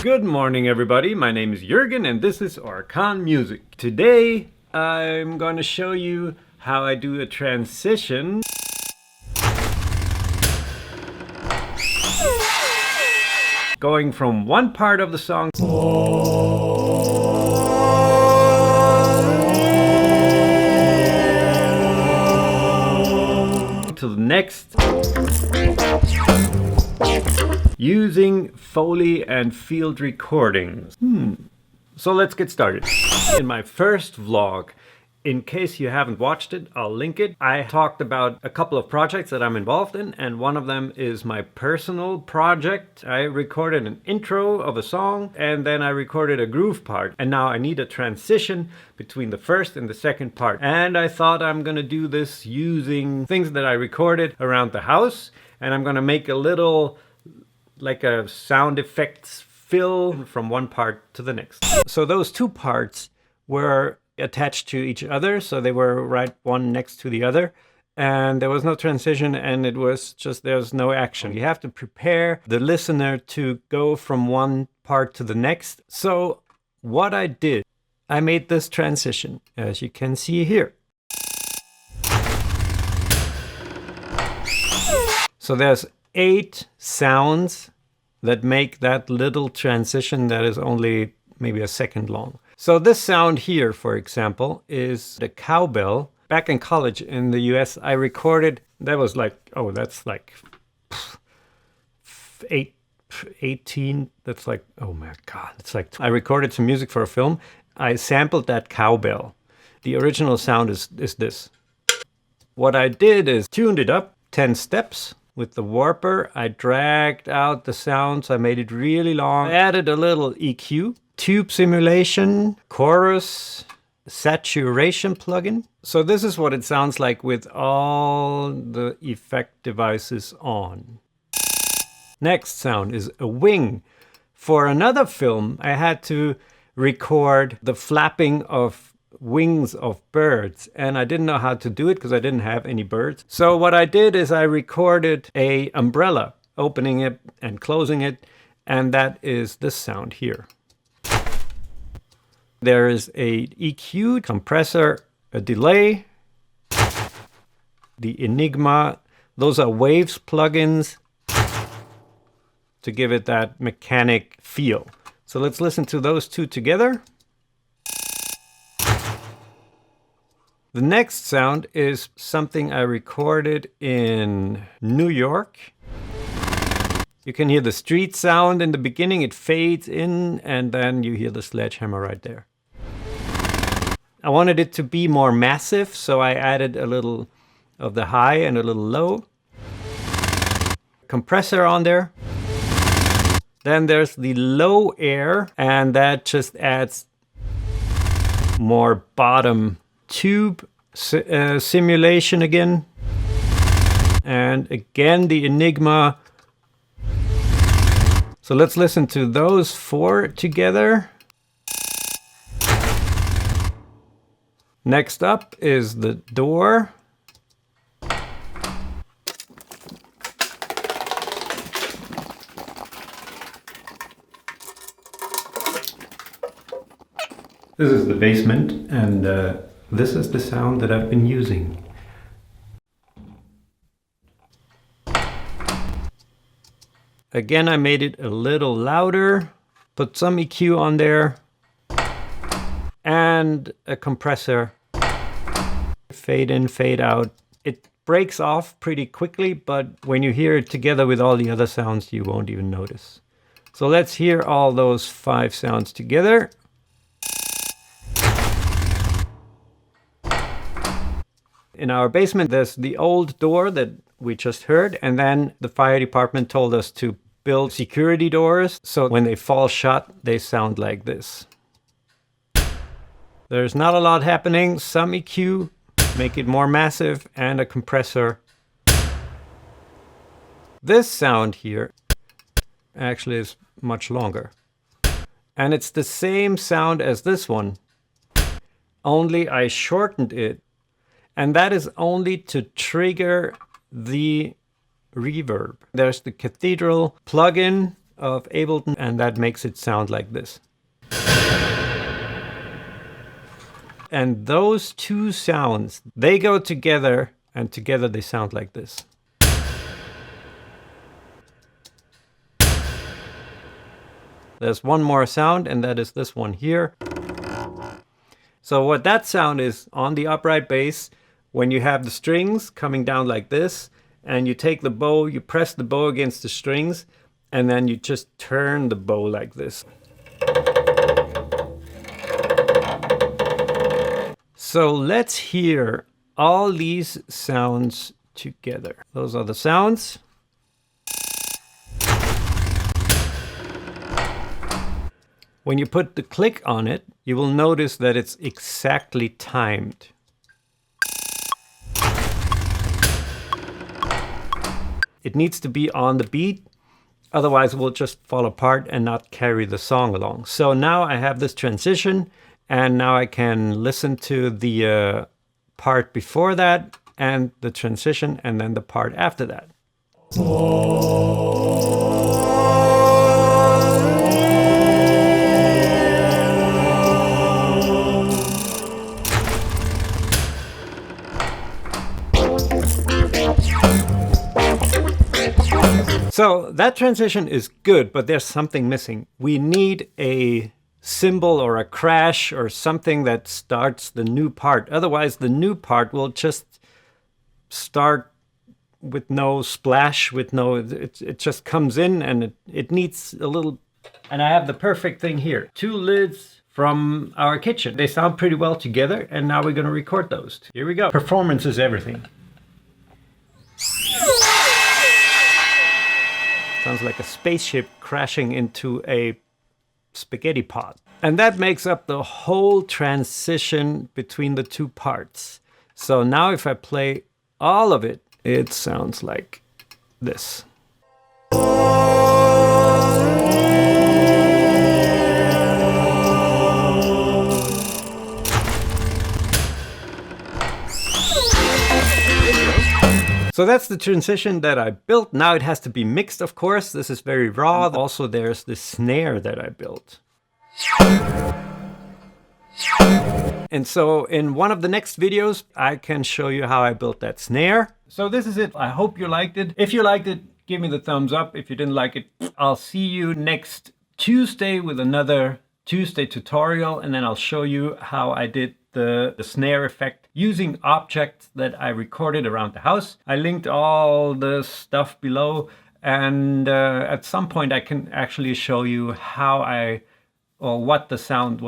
Good morning, everybody. My name is Jürgen and this is Orkan Music. Today I'm going to show you how I do a transition going from one part of the song to the next, using Foley and field recordings. So let's get started. In my first vlog, in case you haven't watched it, I'll link it. I talked about a couple of projects that I'm involved in, and one of them is my personal project. I recorded an intro of a song, and then I recorded a groove part. And now I need a transition between the first and the second part. And I thought I'm gonna do this using things that I recorded around the house, and I'm gonna make a little, like a sound effects fill from one part to the next. So those two parts were attached to each other, so they were right one next to the other, and there was no transition, and it was just, there's no action. You have to prepare the listener to go from one part to the next. So what I did, I made this transition, as you can see here. So there's 8 sounds that make that little transition that is only maybe a second long. So this sound here, for example, is the cowbell. Back in college in the US, I recorded, that was like, oh, that's like 18, that's like, oh my God. It's like, I recorded some music for a film. I sampled that cowbell. The original sound is this. What I did is tuned it up 10 steps. With the warper, I dragged out the sounds. I made it really long. I added a little EQ, tube simulation, chorus, saturation plugin. So this is what it sounds like with all the effect devices on. Next sound is a wing. For another film, I had to record the flapping of wings of birds, and I didn't know how to do it because I didn't have any birds. So what I did is I recorded a umbrella, opening it and closing it, and that is this sound here. There is a EQ, compressor, a delay, the Enigma. Those are Waves plugins to give it that mechanic feel. So let's listen to those two together. The next sound is something I recorded in New York. You can hear the street sound in the beginning. It fades in, and then you hear the sledgehammer right there. I wanted it to be more massive, so I added a little of the high and a little low. Compressor on there. Then there's the low air, and that just adds more bottom tube simulation again, and again the Enigma. So let's listen to those 4 together. Next up is the door. This is the basement, and this is the sound that I've been using. Again, I made it a little louder, put some EQ on there, and a compressor. Fade in, fade out. It breaks off pretty quickly, but when you hear it together with all the other sounds, you won't even notice. So let's hear all those 5 sounds together. In our basement, there's the old door that we just heard, and then the fire department told us to build security doors, so when they fall shut, they sound like this. There's not a lot happening. Some EQ, make it more massive, and a compressor. This sound here actually is much longer. And it's the same sound as this one, only I shortened it. And that is only to trigger the reverb. There's the Cathedral plugin of Ableton, and that makes it sound like this. And those two sounds, they go together, and together they sound like this. There's one more sound, and that is this one here. So what that sound is on the upright bass, when you have the strings coming down like this, and you take the bow, you press the bow against the strings, and then you just turn the bow like this. So let's hear all these sounds together. Those are the sounds. When you put the click on it, you will notice that it's exactly timed. It needs to be on the beat, otherwise it will just fall apart and not carry the song along. So now I have this transition, and now I can listen to the part before that, and the transition, and then the part after that. So that transition is good, but there's something missing. We need a cymbal or a crash or something that starts the new part. Otherwise, the new part will just start with no splash, with no, it just comes in, and it needs a little, and I have the perfect thing here. Two lids from our kitchen. They sound pretty well together, and now we're gonna record those. Here we go. Performance is everything. Sounds like a spaceship crashing into a spaghetti pot. And that makes up the whole transition between the two parts. So now if I play all of it, it sounds like this. So that's the transition that I built. Now it has to be mixed, of course. This is very raw. Also, there's the snare that I built. And so in one of the next videos, I can show you how I built that snare. So this is it. I hope you liked it. If you liked it, give me the thumbs up. If you didn't like it, I'll see you next Tuesday with another Tuesday tutorial. And then I'll show you how I did the snare effect using objects that I recorded around the house. I linked all the stuff below, and at some point I can actually show you how or what the sound,